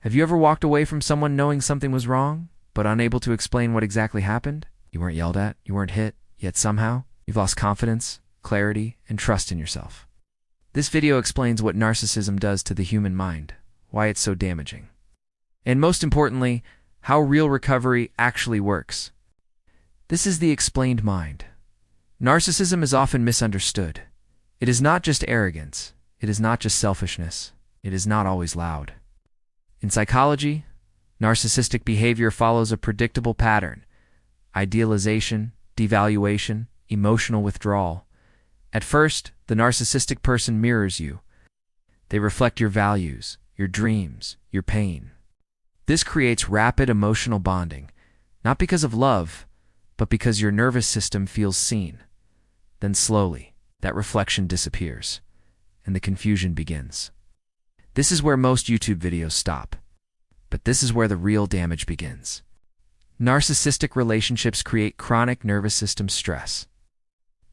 Have you ever walked away from someone knowing something was wrong, but unable to explain what exactly happened? You weren't yelled at, you weren't hit, yet somehow you've lost confidence, clarity, and trust in yourself. This video explains what narcissism does to the human mind, why it's so damaging, and most importantly, how real recovery actually works. This is the explained mind. Narcissism is often misunderstood. It is not just arrogance. It is not just selfishness. It is not always loud. In psychology, narcissistic behavior follows a predictable pattern: idealization, devaluation, emotional withdrawal. At first, the narcissistic person mirrors you. They reflect your values, your dreams, your pain. This creates rapid emotional bonding, not because of love, but because your nervous system feels seen. Then slowly, that reflection disappears, and the confusion begins. This is where most YouTube videos stop. But this is where the real damage begins. Narcissistic relationships create chronic nervous system stress.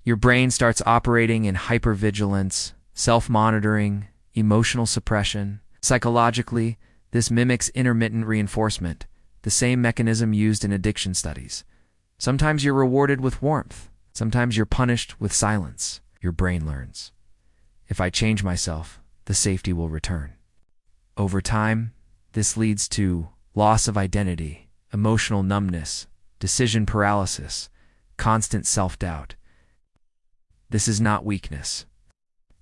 Your brain starts operating in hypervigilance, self-monitoring, emotional suppression. Psychologically, this mimics intermittent reinforcement, the same mechanism used in addiction studies. Sometimes you're rewarded with warmth. Sometimes you're punished with silence. Your brain learns, if I change myself, the safety will return. Over time, this leads to loss of identity, emotional numbness, decision paralysis, constant self-doubt. This is not weakness.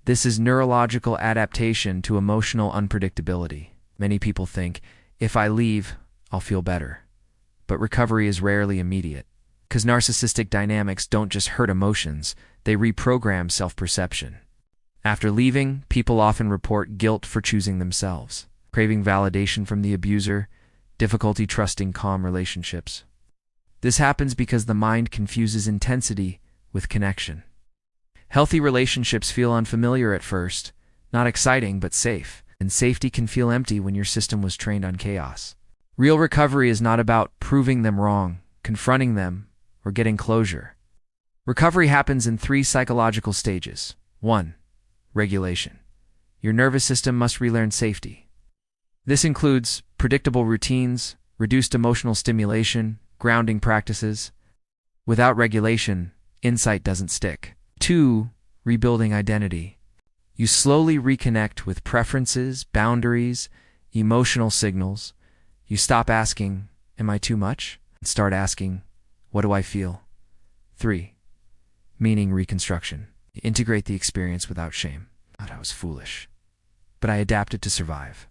This is neurological adaptation to emotional unpredictability. Many people think, if I leave, I'll feel better. But recovery is rarely immediate, because narcissistic dynamics don't just hurt emotions, they reprogram self-perception. After leaving, people often report guilt for choosing themselves, craving validation from the abuser, difficulty trusting calm relationships. This happens because the mind confuses intensity with connection. Healthy relationships feel unfamiliar at first, not exciting but safe, and safety can feel empty when your system was trained on chaos. Real recovery is not about proving them wrong, confronting them, or getting closure. Recovery happens in 3 psychological stages. 1. Regulation. Your nervous system must relearn safety. This includes predictable routines, reduced emotional stimulation, grounding practices. Without regulation, insight doesn't stick. 2. Rebuilding identity. You slowly reconnect with preferences, boundaries, emotional signals. You stop asking, "Am I too much?" and start asking, "What do I feel?" 3. Meaning reconstruction. You integrate the experience without shame. God, I was foolish, but I adapted to survive.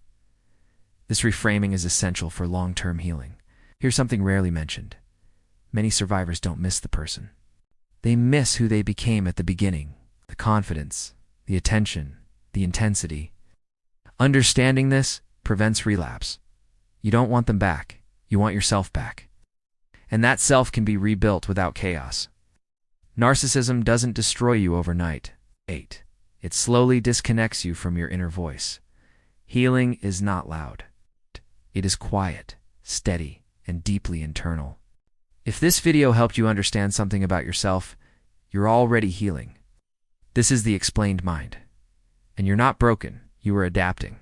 This reframing is essential for long-term healing. Here's something rarely mentioned. Many survivors don't miss the person. They miss who they became at the beginning, the confidence, the attention, the intensity. Understanding this prevents relapse. You don't want them back. You want yourself back. And that self can be rebuilt without chaos. Narcissism doesn't destroy you overnight. 8. It slowly disconnects you from your inner voice. Healing is not loud. It is quiet, steady, and deeply internal. If this video helped you understand something about yourself, you're already healing. This is the explained mind. And you're not broken, you are adapting.